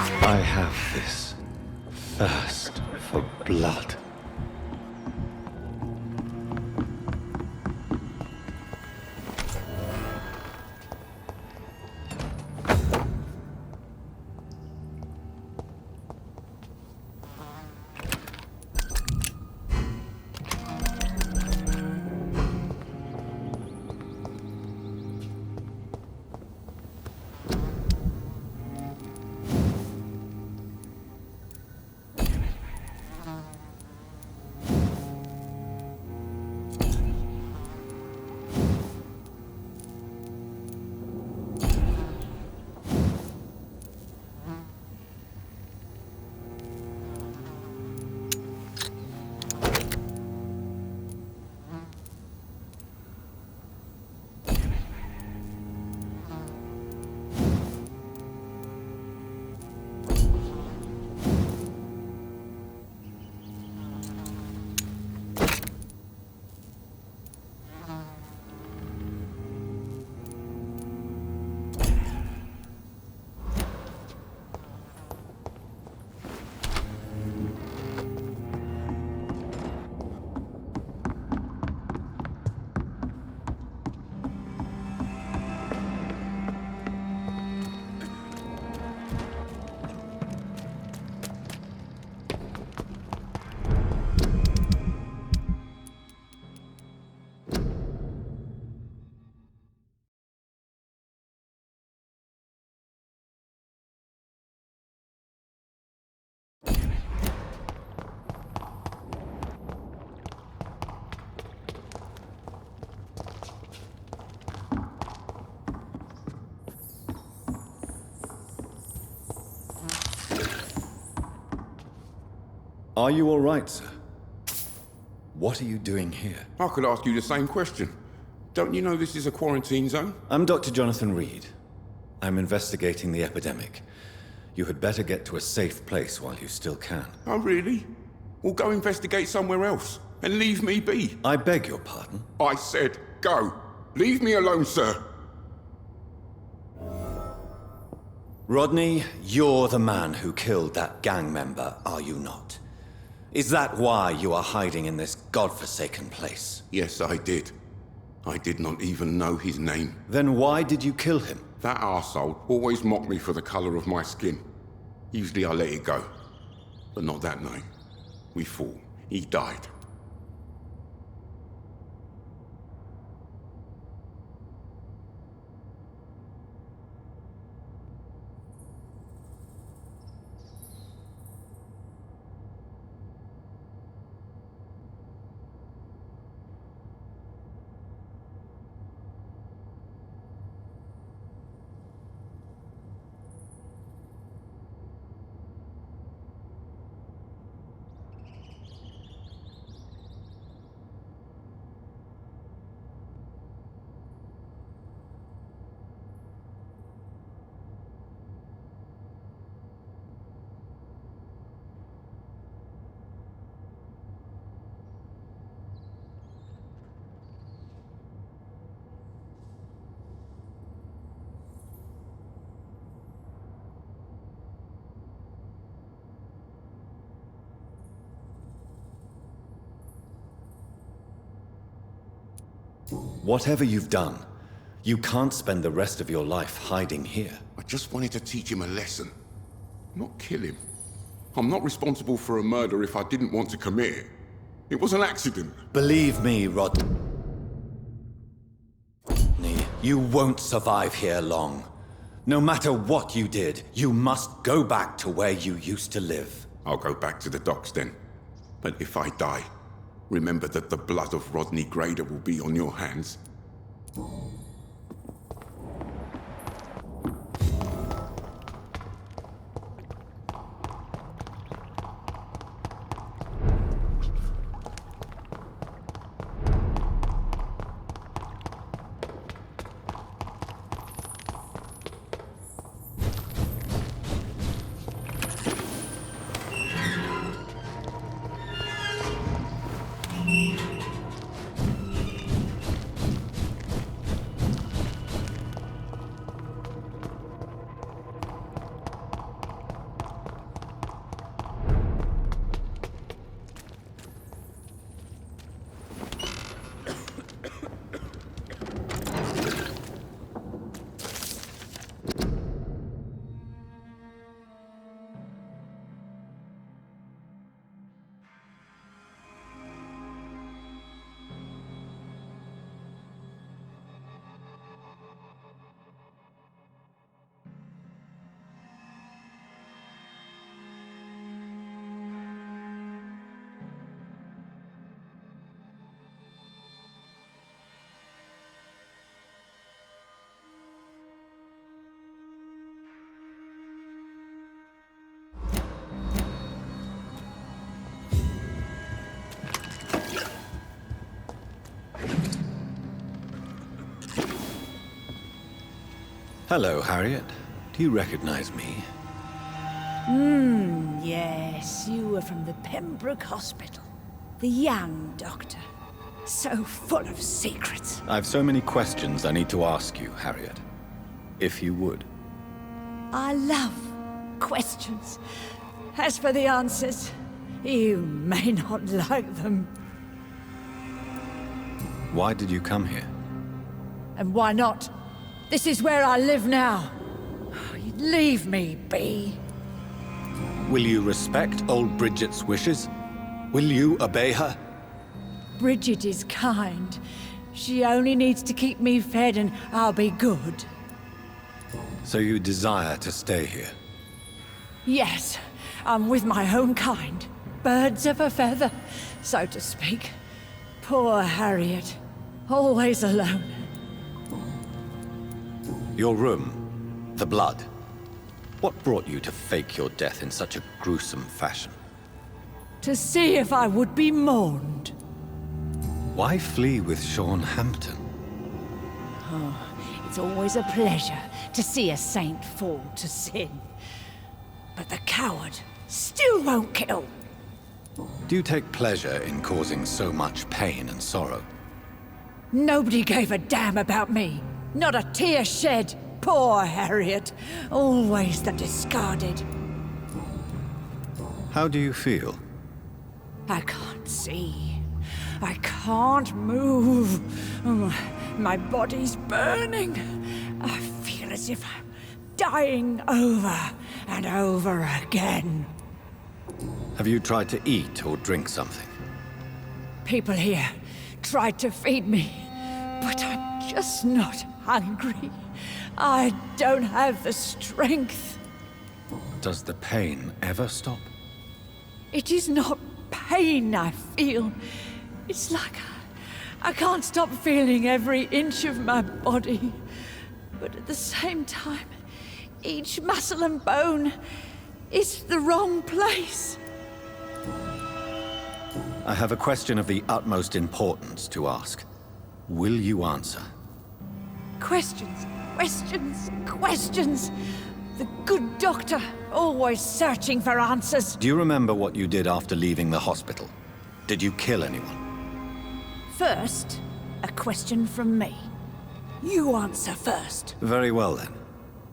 I have this thirst for blood. Are you all right, sir? What are you doing here? I could ask you the same question. Don't you know this is a quarantine zone? I'm Dr. Jonathan Reed. I'm investigating the epidemic. You had better get to a safe place while you still can. Oh, really? Well, go investigate somewhere else and leave me be. I beg your pardon? I said go. Leave me alone, sir. Rodney, you're the man who killed that gang member, are you not? Is that why you are hiding in this godforsaken place? Yes, I did. I did not even know his name. Then why did you kill him? That arsehole always mocked me for the colour of my skin. Usually I let it go. But not that night. We fought. He died. Whatever you've done, you can't spend the rest of your life hiding here. I just wanted to teach him a lesson. Not kill him. I'm not responsible for a murder if I didn't want to commit it. It was an accident. Believe me, Rodney, you won't survive here long. No matter what you did, you must go back to where you used to live. I'll go back to the docks then. But if I die, remember that the blood of Rodney Grader will be on your hands. Hello, Harriet. Do you recognize me? Yes, you were from the Pembroke Hospital. The young doctor. So full of secrets. I've so many questions I need to ask you, Harriet. If you would. I love questions. As for the answers, you may not like them. Why did you come here? And why not? This is where I live now. Leave me be. Will you respect old Bridget's wishes? Will you obey her? Bridget is kind. She only needs to keep me fed and I'll be good. So you desire to stay here? Yes, I'm with my own kind. Birds of a feather, so to speak. Poor Harriet. Always alone. Your room, the blood. What brought you to fake your death in such a gruesome fashion? To see if I would be mourned. Why flee with Sean Hampton? It's always a pleasure to see a saint fall to sin. But the coward still won't kill. Do you take pleasure in causing so much pain and sorrow? Nobody gave a damn about me. Not a tear shed. Poor Harriet. Always the discarded. How do you feel? I can't see. I can't move. My body's burning. I feel as if I'm dying over and over again. Have you tried to eat or drink something? People here tried to feed me, but I'm just not hungry. I don't have the strength. Does the pain ever stop? It is not pain I feel. It's like I can't stop feeling every inch of my body. But at the same time, each muscle and bone is the wrong place. I have a question of the utmost importance to ask. Will you answer? Questions, questions, questions. The good doctor, always searching for answers. Do you remember what you did after leaving the hospital? Did you kill anyone? First, a question from me. You answer first. Very well then.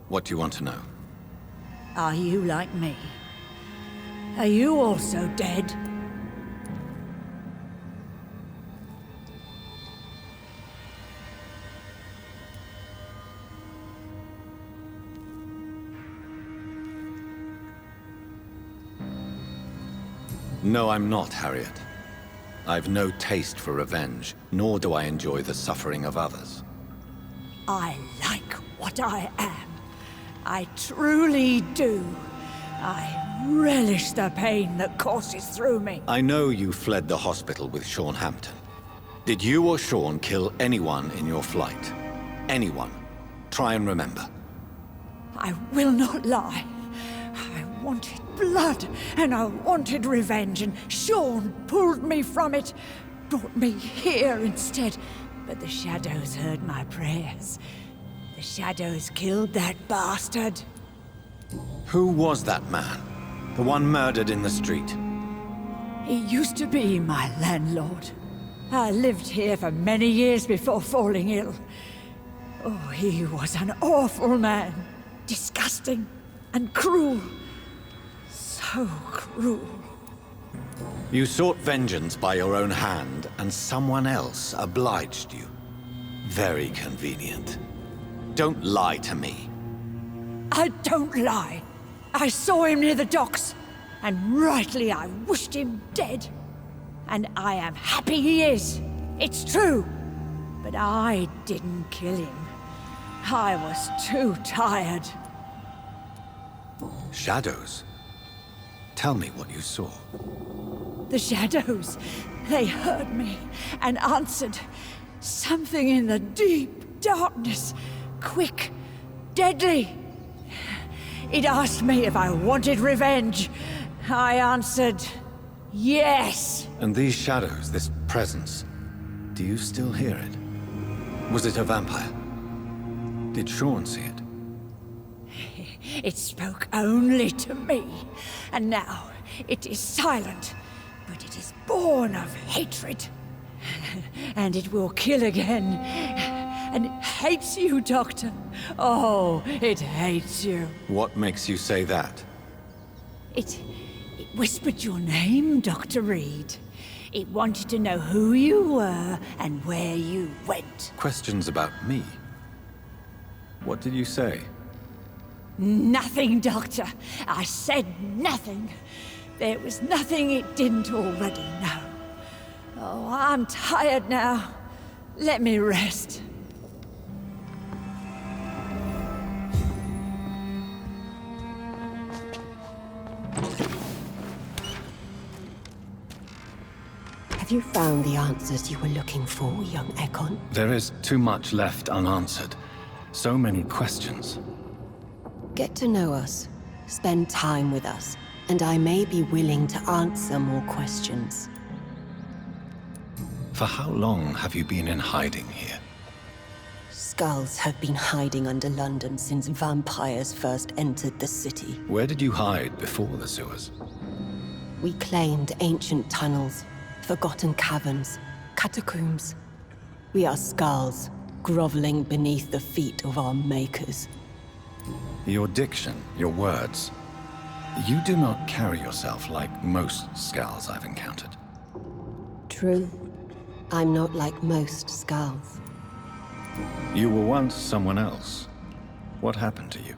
What do you want to know? Are you like me? Are you also dead? No, I'm not, Harriet. I've no taste for revenge, nor do I enjoy the suffering of others. I like what I am. I truly do. I relish the pain that courses through me. I know you fled the hospital with Sean Hampton. Did you or Sean kill anyone in your flight? Anyone? Try and remember. I will not lie. I wanted blood, and I wanted revenge, and Sean pulled me from it, brought me here instead. But the shadows heard my prayers. The shadows killed that bastard. Who was that man? The one murdered in the street? He used to be my landlord. I lived here for many years before falling ill. Oh, he was an awful man. Disgusting and cruel. So cruel. You sought vengeance by your own hand, and someone else obliged you. Very convenient. Don't lie to me. I don't lie. I saw him near the docks, and rightly I wished him dead. And I am happy he is. It's true. But I didn't kill him. I was too tired. Shadows? Tell me what you saw. The shadows, they heard me and answered. Something in the deep darkness. Quick, deadly. It asked me if I wanted revenge. I answered, yes. And these shadows, this presence, do you still hear it? Was it a vampire? Did Sean see it? It spoke only to me, and now it is silent, but it is born of hatred. And it will kill again. And it hates you, Doctor. Oh, it hates you. What makes you say that? It whispered your name, Dr. Reed. It wanted to know who you were and where you went. Questions about me? What did you say? Nothing, Doctor. I said nothing. There was nothing it didn't already know. Oh, I'm tired now. Let me rest. Have you found the answers you were looking for, young Ekon? There is too much left unanswered. So many questions. Get to know us, spend time with us, and I may be willing to answer more questions. For how long have you been in hiding here? Skulls have been hiding under London since vampires first entered the city. Where did you hide before the sewers? We claimed ancient tunnels, forgotten caverns, catacombs. We are skulls, groveling beneath the feet of our makers. Your diction, your words. You do not carry yourself like most skulls I've encountered. True. I'm not like most skulls. You were once someone else. What happened to you?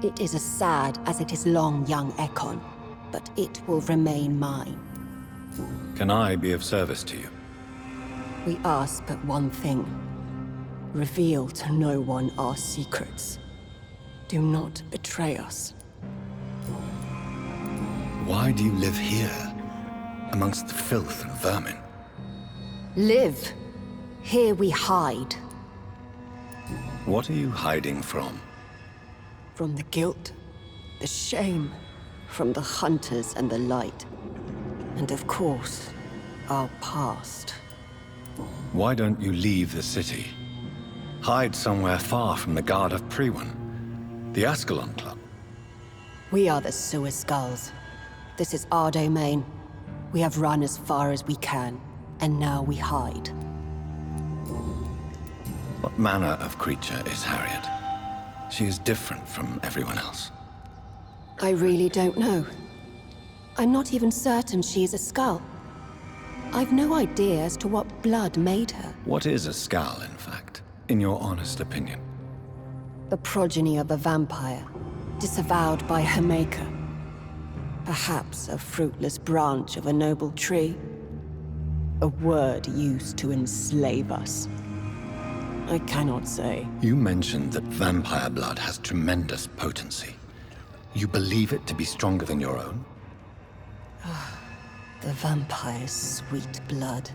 It is as sad as it is long, young Ekon, but it will remain mine. Can I be of service to you? We ask but one thing. Reveal to no one our secrets. Do not betray us. Why do you live here, amongst the filth and vermin? Live! Here we hide. What are you hiding from? From the guilt, the shame, from the hunters and the light. And of course, our past. Why don't you leave the city? Hide somewhere far from the Guard of Priwen, the Ascalon Club. We are the Sewer Skulls. This is our domain. We have run as far as we can, and now we hide. What manner of creature is Harriet? She is different from everyone else. I really don't know. I'm not even certain she is a skull. I've no idea as to what blood made her. What is a skull, in fact, in your honest opinion? The progeny of a vampire, disavowed by her maker. Perhaps a fruitless branch of a noble tree. A word used to enslave us. I cannot say. You mentioned that vampire blood has tremendous potency. You believe it to be stronger than your own? The vampire's sweet blood.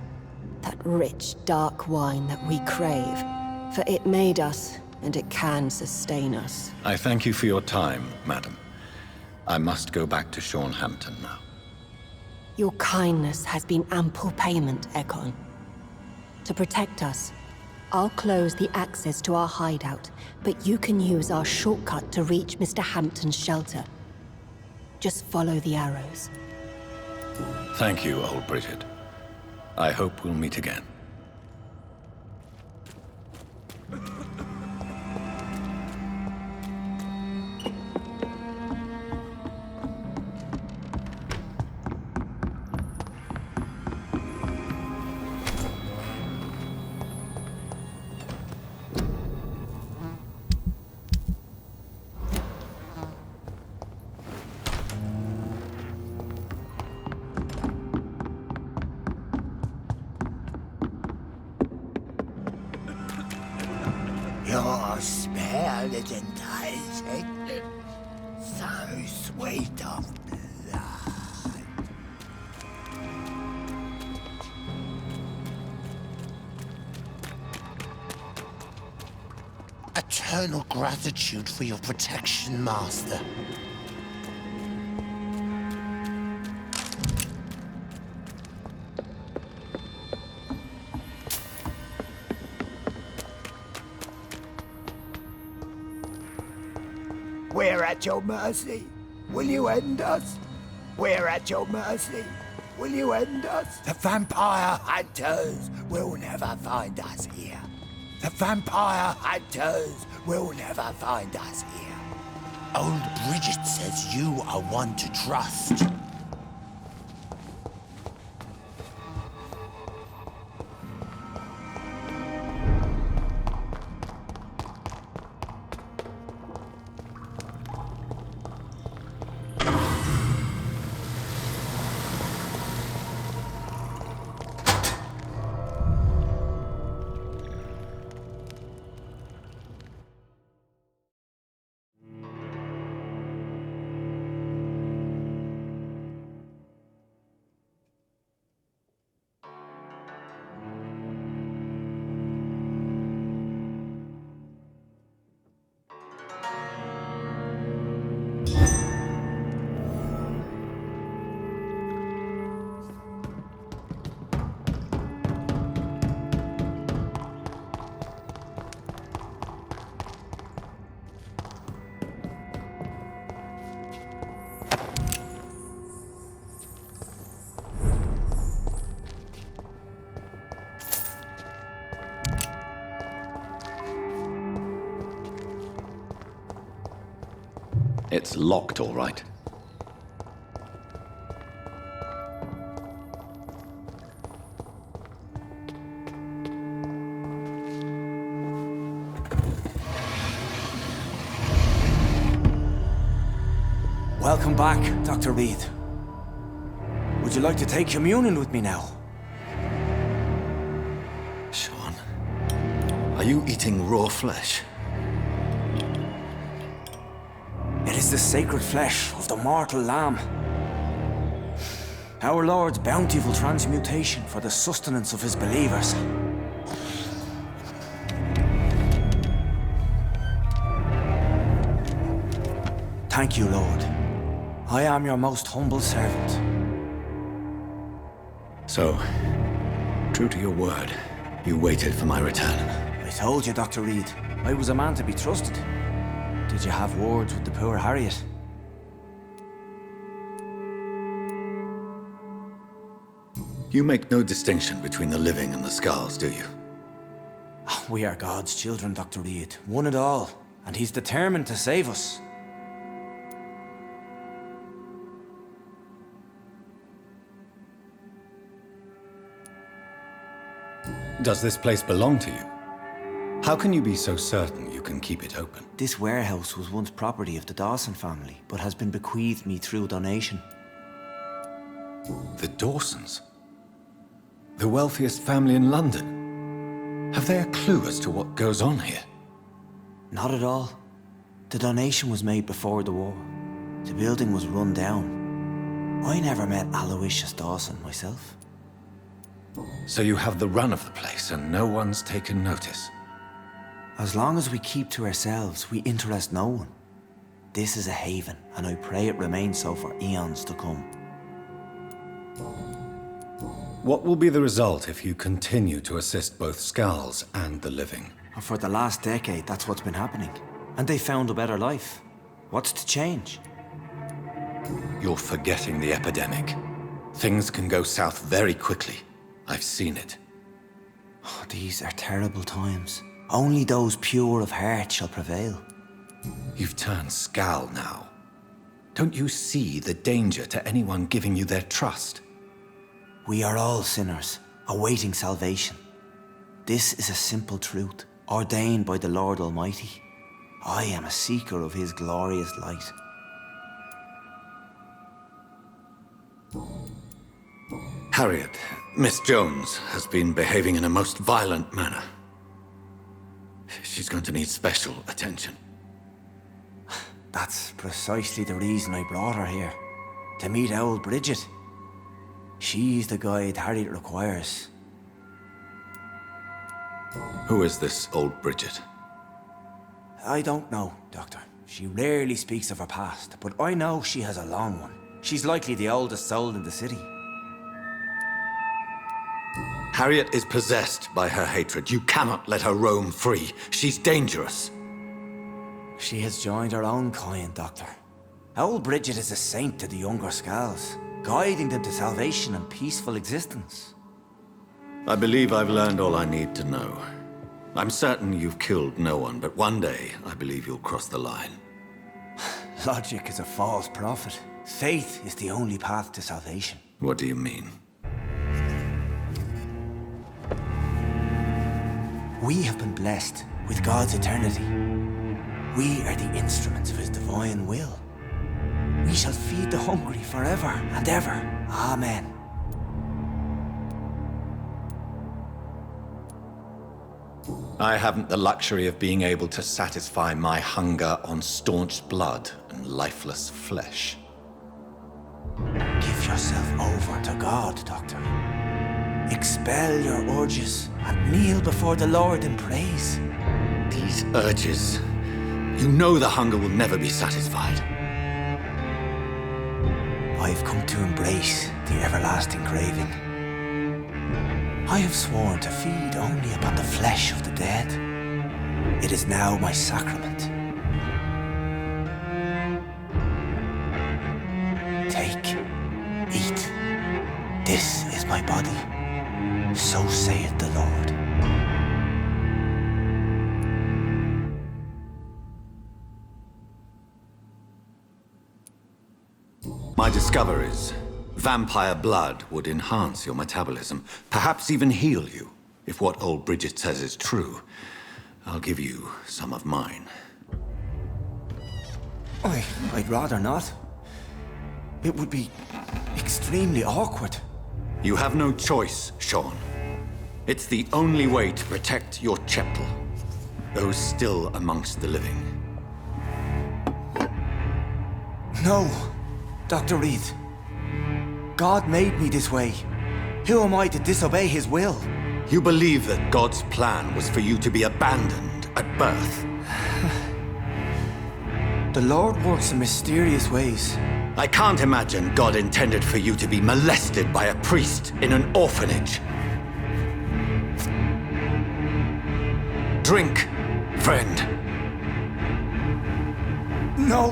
That rich, dark wine that we crave. For it made us, and it can sustain us. I thank you for your time, madam. I must go back to Shornhampton now. Your kindness has been ample payment, Ekon. To protect us, I'll close the access to our hideout, but you can use our shortcut to reach Mr. Hampton's shelter. Just follow the arrows. Thank you, old Bridget. I hope we'll meet again. You're spared it enticing, so sweet of blood. Eternal gratitude for your protection, Master. We're at your mercy. Will you end us? We're at your mercy. Will you end us? The vampire hunters will never find us here. The vampire hunters will never find us here. Old Bridget says you are one to trust. It's locked, all right. Welcome back, Dr. Reed. Would you like to take communion with me now? Sean, are you eating raw flesh? It is the sacred flesh of the mortal lamb. Our Lord's bountiful transmutation for the sustenance of his believers. Thank you, Lord. I am your most humble servant. So, true to your word, you waited for my return. I told you, Dr. Reed, I was a man to be trusted. Did you have words with the poor Harriet? You make no distinction between the living and the skulls, do you? We are God's children, Dr. Reed, one and all, and he's determined to save us. Does this place belong to you? How can you be so certain you can keep it open? This warehouse was once property of the Dawson family, but has been bequeathed me through donation. The Dawsons? The wealthiest family in London? Have they a clue as to what goes on here? Not at all. The donation was made before the war. The building was run down. I never met Aloysius Dawson myself. So you have the run of the place and no one's taken notice? As long as we keep to ourselves, we interest no one. This is a haven, and I pray it remains so for eons to come. What will be the result if you continue to assist both Skulls and the living? For the last decade, that's what's been happening. And they found a better life. What's to change? You're forgetting the epidemic. Things can go south very quickly. I've seen it. Oh, these are terrible times. Only those pure of heart shall prevail. You've turned Skull now. Don't you see the danger to anyone giving you their trust? We are all sinners, awaiting salvation. This is a simple truth, ordained by the Lord Almighty. I am a seeker of his glorious light. Harriet, Miss Jones has been behaving in a most violent manner. She's going to need special attention. That's precisely the reason I brought her here. To meet old Bridget. She's the guide Harriet requires. Who is this old Bridget? I don't know, Doctor. She rarely speaks of her past, but I know she has a long one. She's likely the oldest soul in the city. Harriet is possessed by her hatred. You cannot let her roam free. She's dangerous. She has joined her own kind, Doctor. Old Bridget is a saint to the younger Scals, guiding them to salvation and peaceful existence. I believe I've learned all I need to know. I'm certain you've killed no one, but one day I believe you'll cross the line. Logic is a false prophet. Faith is the only path to salvation. What do you mean? We have been blessed with God's eternity. We are the instruments of His divine will. We shall feed the hungry forever and ever. Amen. I haven't the luxury of being able to satisfy my hunger on staunched blood and lifeless flesh. Give yourself over to God, Doctor. Expel your urges and kneel before the Lord in praise. These urges. You know the hunger will never be satisfied. I've come to embrace the everlasting craving. I have sworn to feed only upon the flesh of the dead. It is now my sacrament. Take, eat. This is my body. So saith the Lord. My discoveries. Vampire blood would enhance your metabolism, perhaps even heal you. If what old Bridget says is true, I'll give you some of mine. I'd rather not. It would be extremely awkward. You have no choice, Sean. It's the only way to protect your cheptel, those still amongst the living. No, Dr. Reed. God made me this way. Who am I to disobey His will? You believe that God's plan was for you to be abandoned at birth. The Lord works in mysterious ways. I can't imagine God intended for you to be molested by a priest in an orphanage. Drink, friend. No!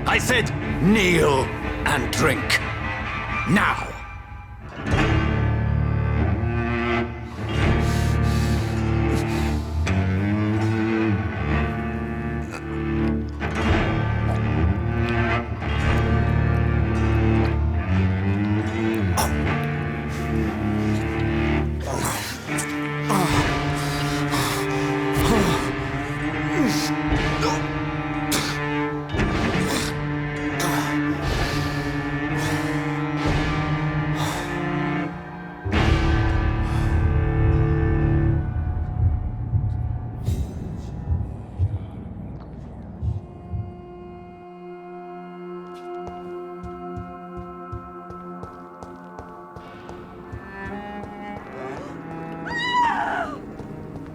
I said kneel and drink. Now!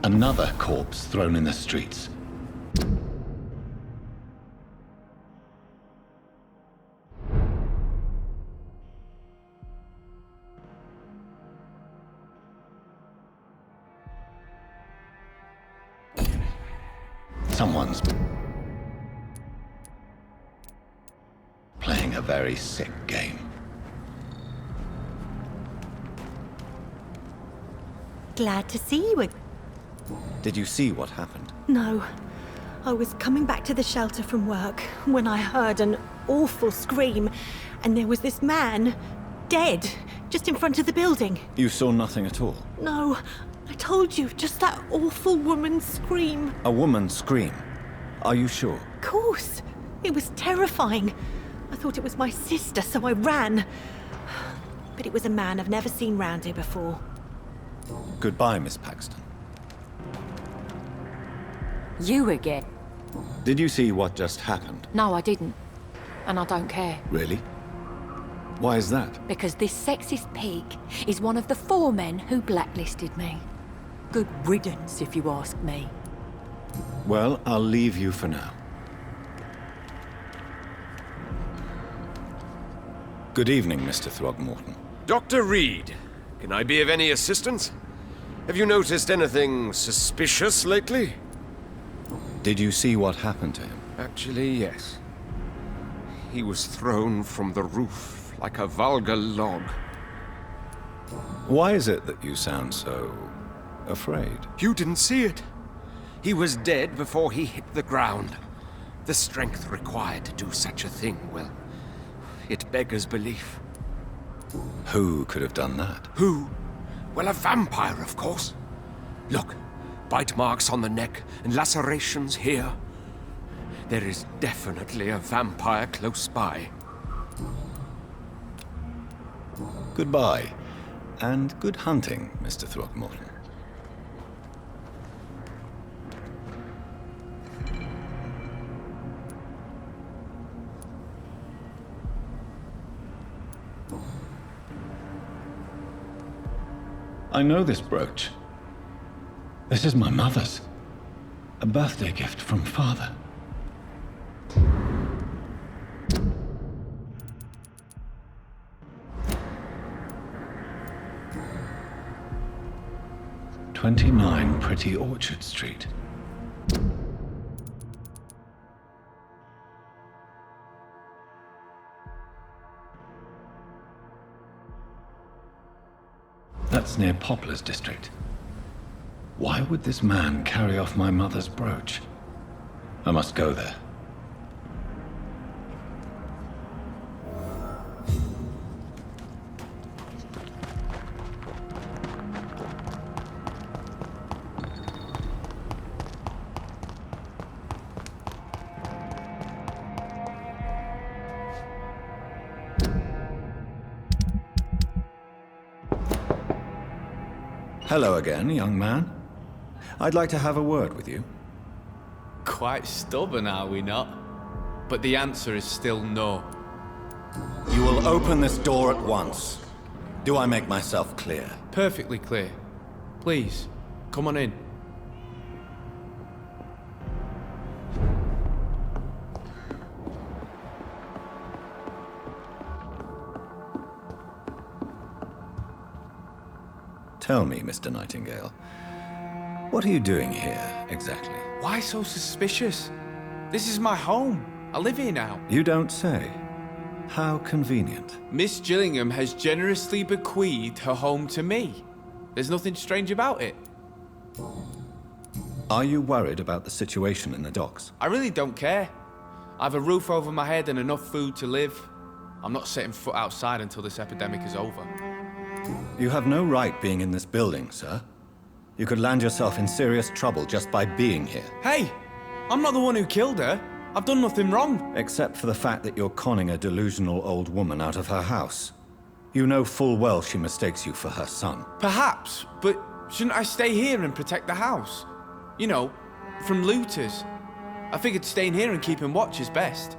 Another corpse thrown in the streets. Someone's playing a very sick game. Glad to see you again. Did you see what happened? No. I was coming back to the shelter from work when I heard an awful scream, and there was this man, dead, just in front of the building. You saw nothing at all? No. I told you, just that awful woman's scream. A woman's scream? Are you sure? Of course. It was terrifying. I thought it was my sister, so I ran. But it was a man I've never seen round here before. Goodbye, Miss Paxton. You again? Did you see what just happened? No, I didn't. And I don't care. Really? Why is that? Because this sexist pig is one of the 4 men who blacklisted me. Good riddance, if you ask me. Well, I'll leave you for now. Good evening, Mr. Throgmorton. Dr. Reed, can I be of any assistance? Have you noticed anything suspicious lately? Did you see what happened to him? Actually, yes. He was thrown from the roof like a vulgar log. Why is it that you sound so afraid? You didn't see it. He was dead before he hit the ground. The strength required to do such a thing, well, it beggars belief. Who could have done that? Who? Well, a vampire, of course. Look, bite marks on the neck and lacerations here. There is definitely a vampire close by. Goodbye, and good hunting, Mr. Throckmorton. I know this brooch. This is my mother's. A birthday gift from father. "29 Pretty Orchard Street." That's near Poplar's district. Why would this man carry off my mother's brooch? I must go there. Hello again, young man. I'd like to have a word with you. Quite stubborn, are we not? But the answer is still no. You will open this door at once. Do I make myself clear? Perfectly clear. Please, come on in. Tell me, Mr. Nightingale, what are you doing here, exactly? Why so suspicious? This is my home. I live here now. You don't say. How convenient. Miss Gillingham has generously bequeathed her home to me. There's nothing strange about it. Are you worried about the situation in the docks? I really don't care. I have a roof over my head and enough food to live. I'm not setting foot outside until this epidemic is over. You have no right being in this building, sir. You could land yourself in serious trouble just by being here. Hey! I'm not the one who killed her. I've done nothing wrong. Except for the fact that you're conning a delusional old woman out of her house. You know full well she mistakes you for her son. Perhaps, but shouldn't I stay here and protect the house? You know, from looters. I figured staying here and keeping watch is best.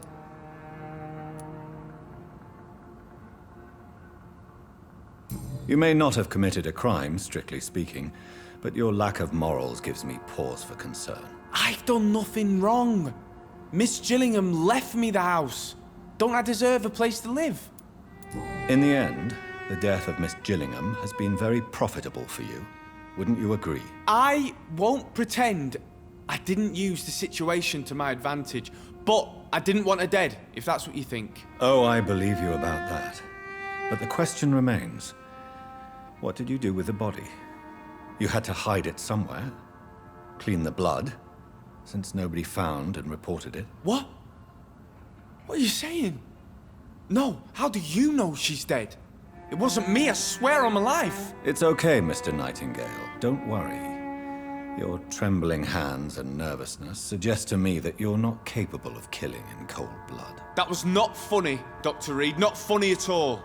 You may not have committed a crime, strictly speaking, but your lack of morals gives me pause for concern. I've done nothing wrong. Miss Gillingham left me the house. Don't I deserve a place to live? In the end, the death of Miss Gillingham has been very profitable for you. Wouldn't you agree? I won't pretend I didn't use the situation to my advantage, but I didn't want her dead, if that's what you think. Oh, I believe you about that. But the question remains, what did you do with the body? You had to hide it somewhere. Clean the blood, since nobody found and reported it. What? What are you saying? No, how do you know she's dead? It wasn't me, I swear on my life. It's okay, Mr. Nightingale. Don't worry. Your trembling hands and nervousness suggest to me that you're not capable of killing in cold blood. That was not funny, Dr. Reed. Not funny at all.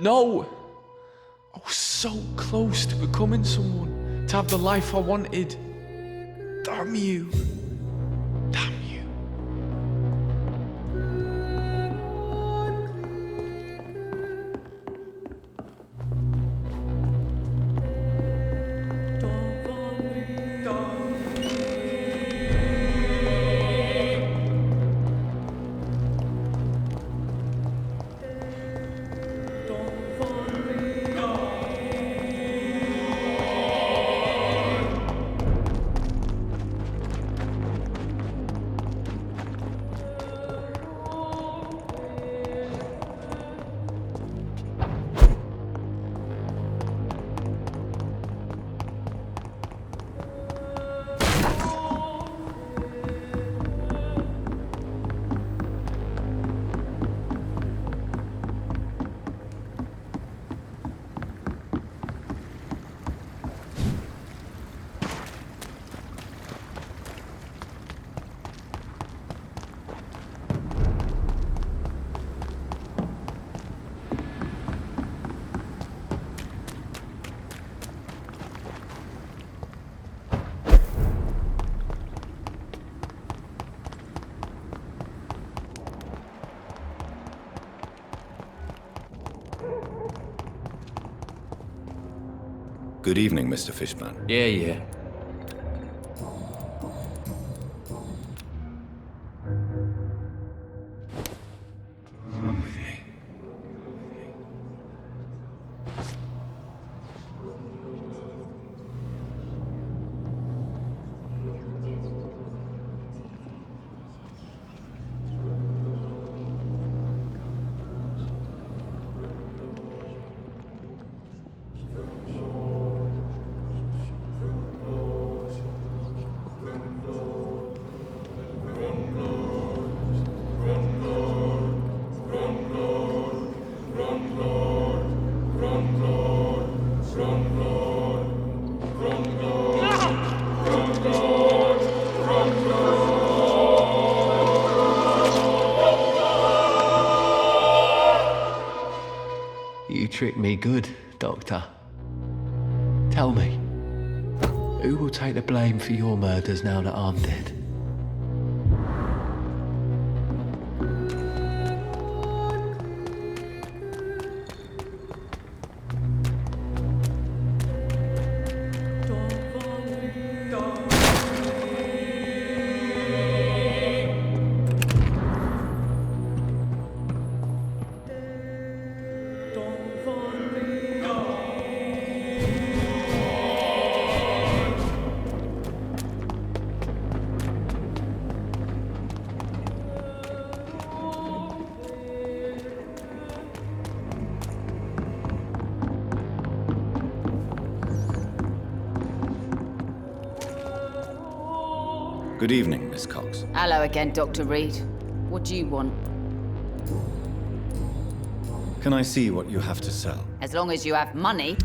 No! I was so close to becoming someone, to have the life I wanted. Damn you. Good evening, Mr. Fishburn. Yeah. You tricked me good, Doctor. Tell me, who will take the blame for your murders now that I'm dead? Good evening, Miss Cox. Hello again, Dr. Reed. What do you want? Can I see what you have to sell? As long as you have money.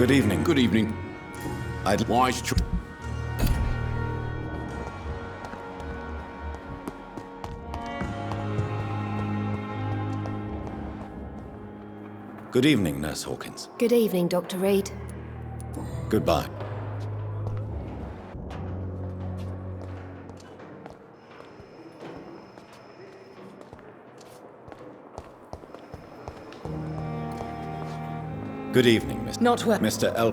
Good evening. Good evening. Wise Good evening, Nurse Hawkins. Good evening, Dr. Reed. Goodbye. Good evening, Mr. Not well. Mr. El...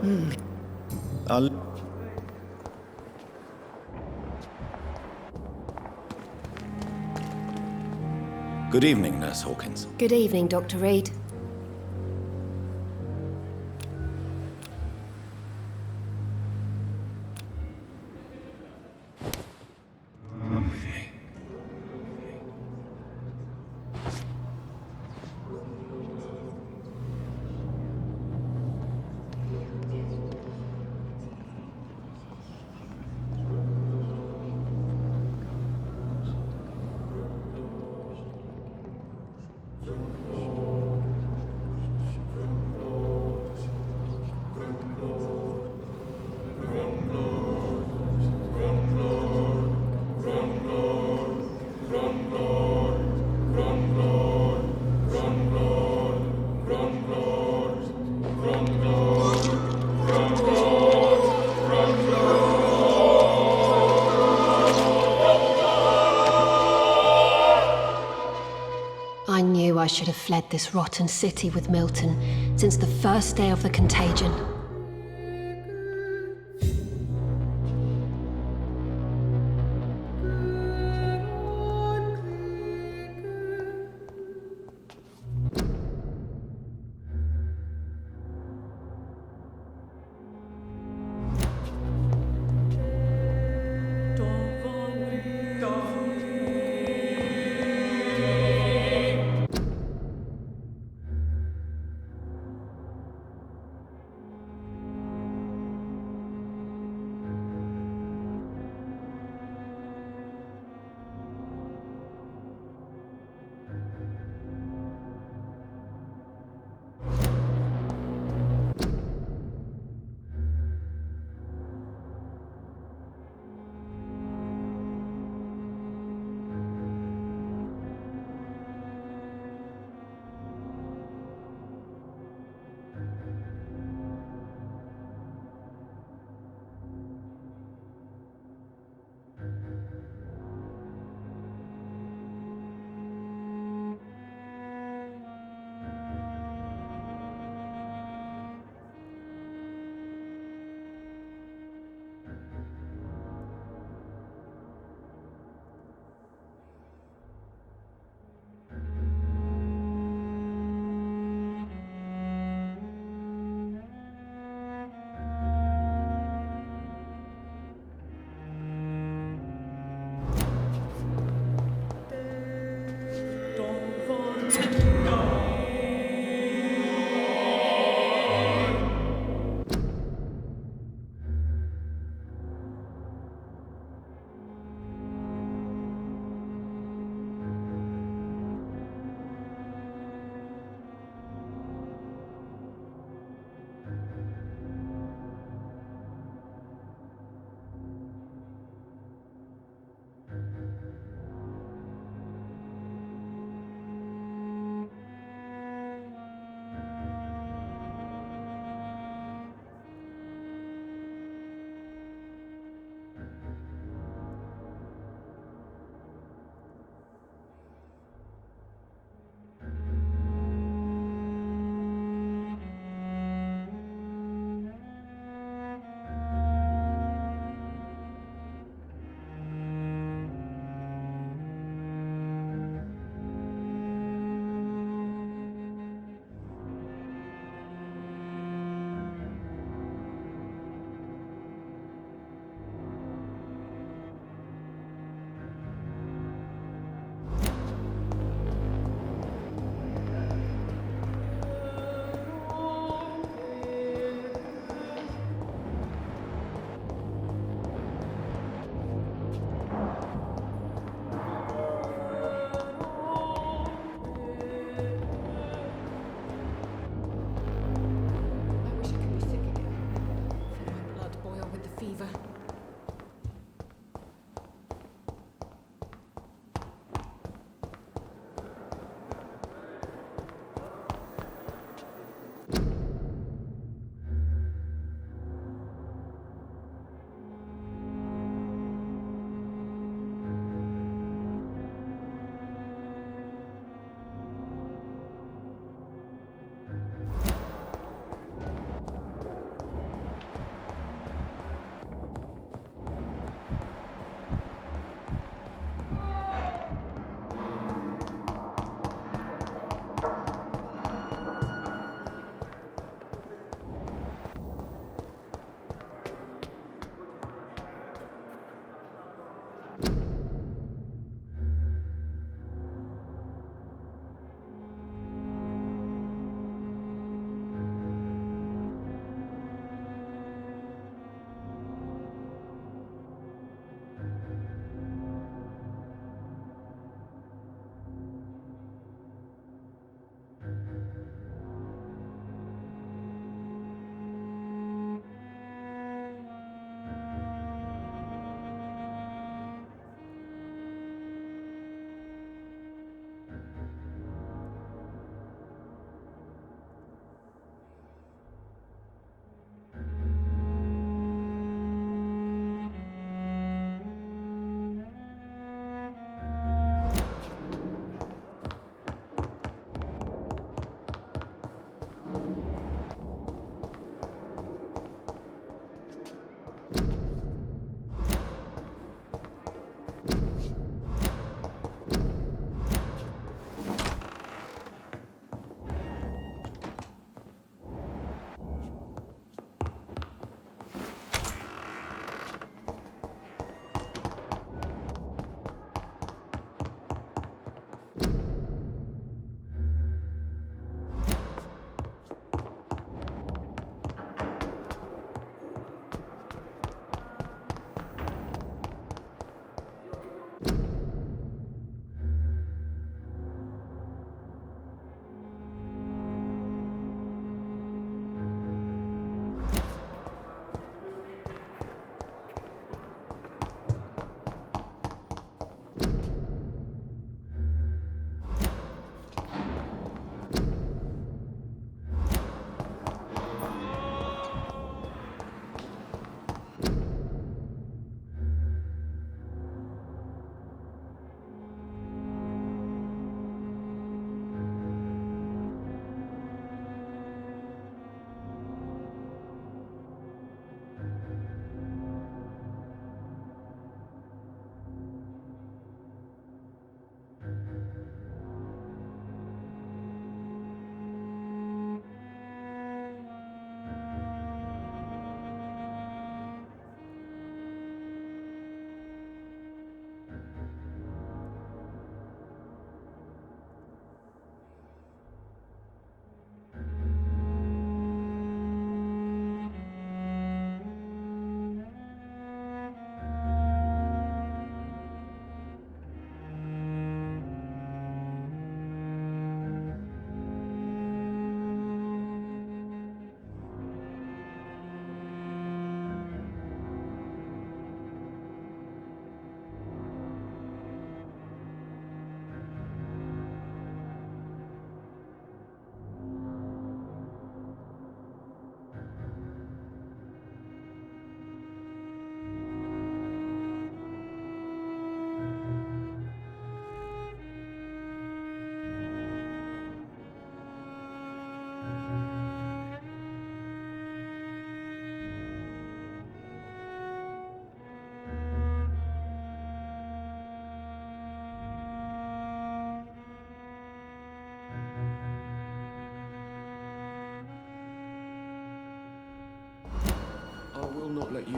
Good evening, Nurse Hawkins. Good evening, Dr. Reed. I should have fled this rotten city with Milton since the first day of the contagion.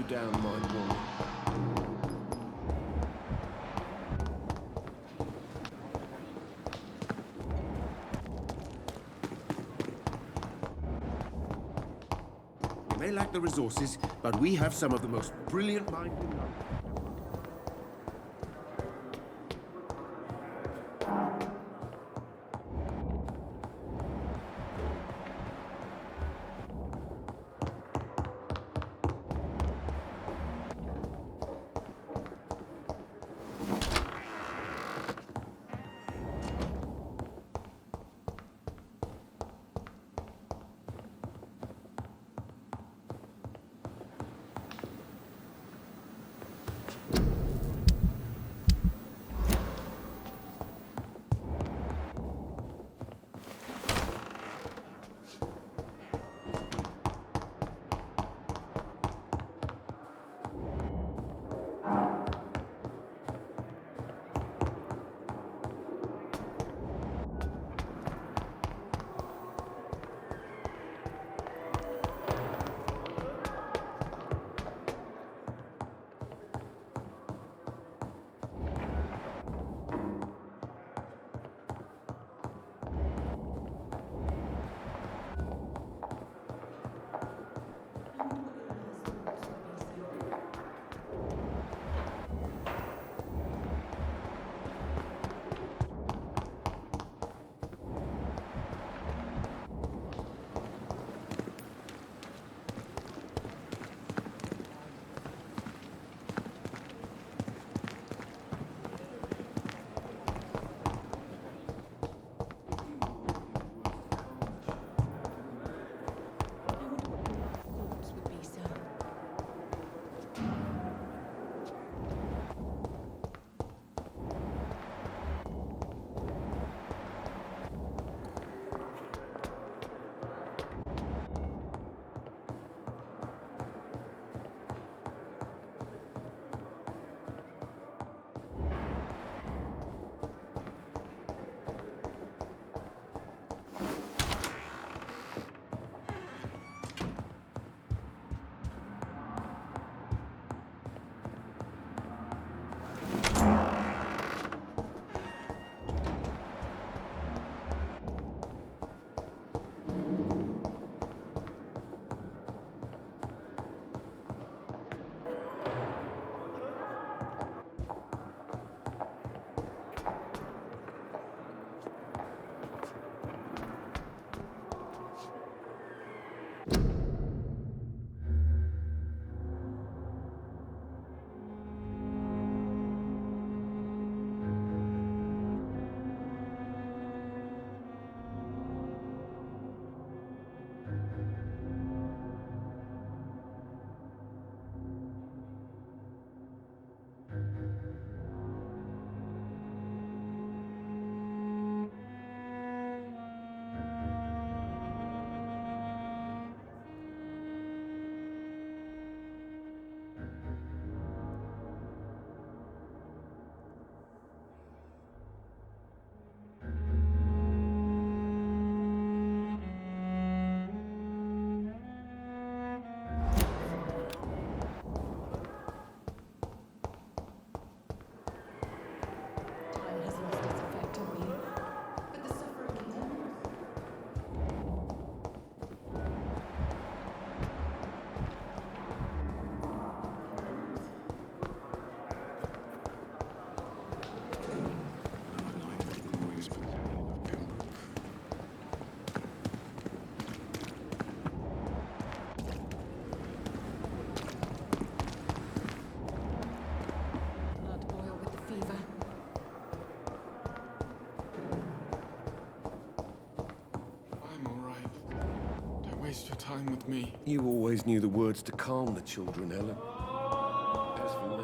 you down, my woman. We may lack the resources, but we have some of the most brilliant minds in London. Waste your time with me. You always knew the words to calm the children, Helen. As for me...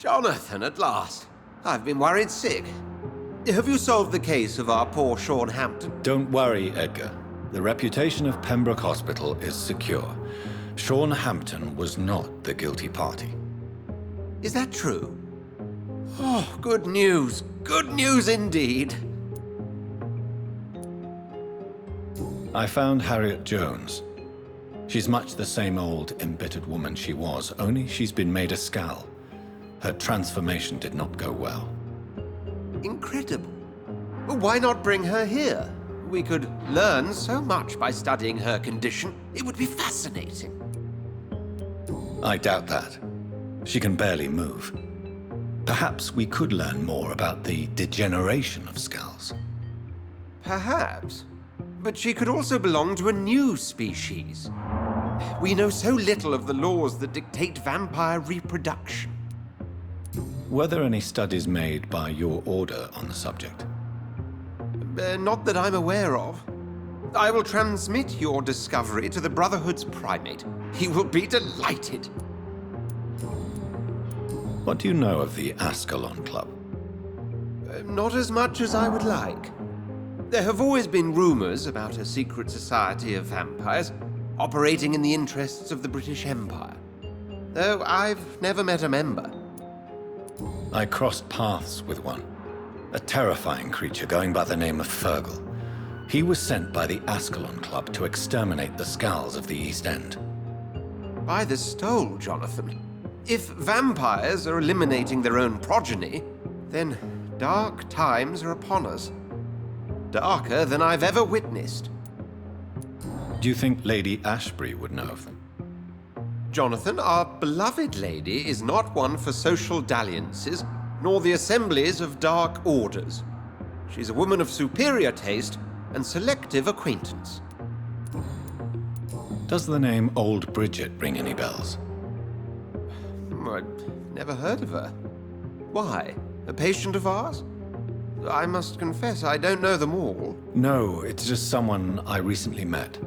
Jonathan, at last. I've been worried sick. Have you solved the case of our poor Sean Hampton? Don't worry, Edgar. The reputation of Pembroke Hospital is secure. Sean Hampton was not the guilty party. Is that true? Oh, good news. Good news indeed. I found Harriet Jones. She's much the same old, embittered woman she was, only she's been made a scowl. Her transformation did not go well. Incredible. Well, why not bring her here? We could learn so much by studying her condition. It would be fascinating. I doubt that. She can barely move. Perhaps we could learn more about the degeneration of scowls. Perhaps. But she could also belong to a new species. We know so little of the laws that dictate vampire reproduction. Were there any studies made by your order on the subject? Not that I'm aware of. I will transmit your discovery to the Brotherhood's primate. He will be delighted. What do you know of the Ascalon Club? Not as much as I would like. There have always been rumors about a secret society of vampires operating in the interests of the British Empire, though I've never met a member. I crossed paths with one, a terrifying creature going by the name of Fergal. He was sent by the Ascalon Club to exterminate the scowls of the East End. By the stole, Jonathan. If vampires are eliminating their own progeny, then dark times are upon us. Darker than I've ever witnessed. Do you think Lady Ashbury would know of them? Jonathan, our beloved lady is not one for social dalliances, nor the assemblies of dark orders. She's a woman of superior taste and selective acquaintance. Does the name Old Bridget ring any bells? I'd never heard of her. Why? A patient of ours? I must confess, I don't know them all. No, it's just someone I recently met.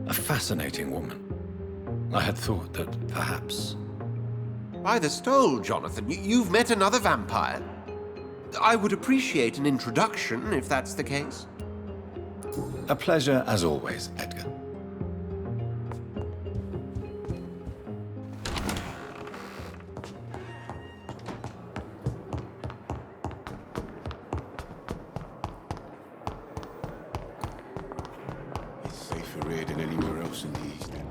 A fascinating woman. I had thought that perhaps... By the stole, Jonathan, you've met another vampire? I would appreciate an introduction, if that's the case. A pleasure as always, Edgar. It's safer here than anywhere else in the East End.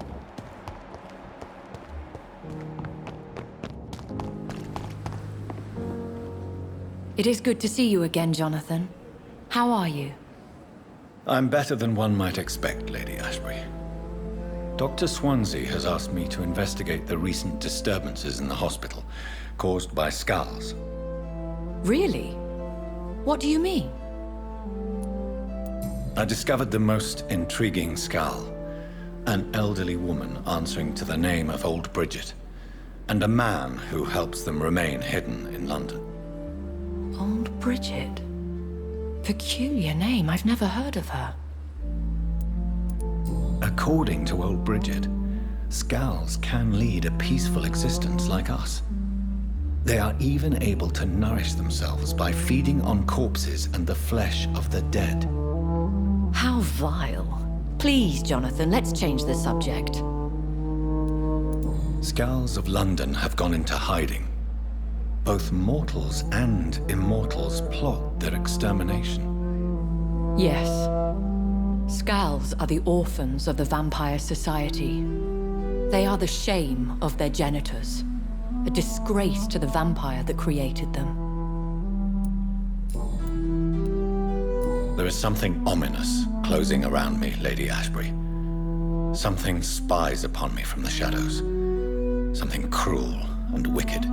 It is good to see you again, Jonathan. How are you? I'm better than one might expect, Lady Ashbury. Dr. Swansea has asked me to investigate the recent disturbances in the hospital caused by scowls. Really? What do you mean? I discovered the most intriguing scowl. An elderly woman answering to the name of Old Bridget, and a man who helps them remain hidden in London. Old Bridget? Peculiar name, I've never heard of her. According to Old Bridget, scowls can lead a peaceful existence like us. They are even able to nourish themselves by feeding on corpses and the flesh of the dead. How vile. Please, Jonathan, let's change the subject. Scowls of London have gone into hiding. Both mortals and immortals plot their extermination. Yes. Scowls are the orphans of the Vampire Society. They are the shame of their genitors, a disgrace to the vampire that created them. There is something ominous closing around me, Lady Ashbury. Something spies upon me from the shadows. Something cruel and wicked.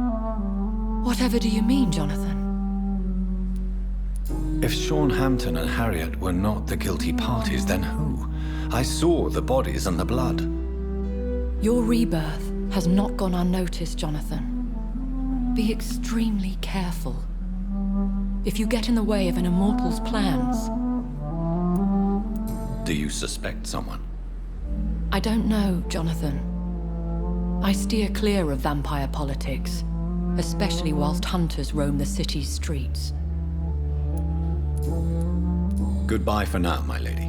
Whatever do you mean, Jonathan? If Sean Hampton and Harriet were not the guilty parties, then who? I saw the bodies and the blood. Your rebirth has not gone unnoticed, Jonathan. Be extremely careful. If you get in the way of an immortal's plans... Do you suspect someone? I don't know, Jonathan. I steer clear of vampire politics, especially whilst hunters roam the city's streets. Goodbye for now, my lady.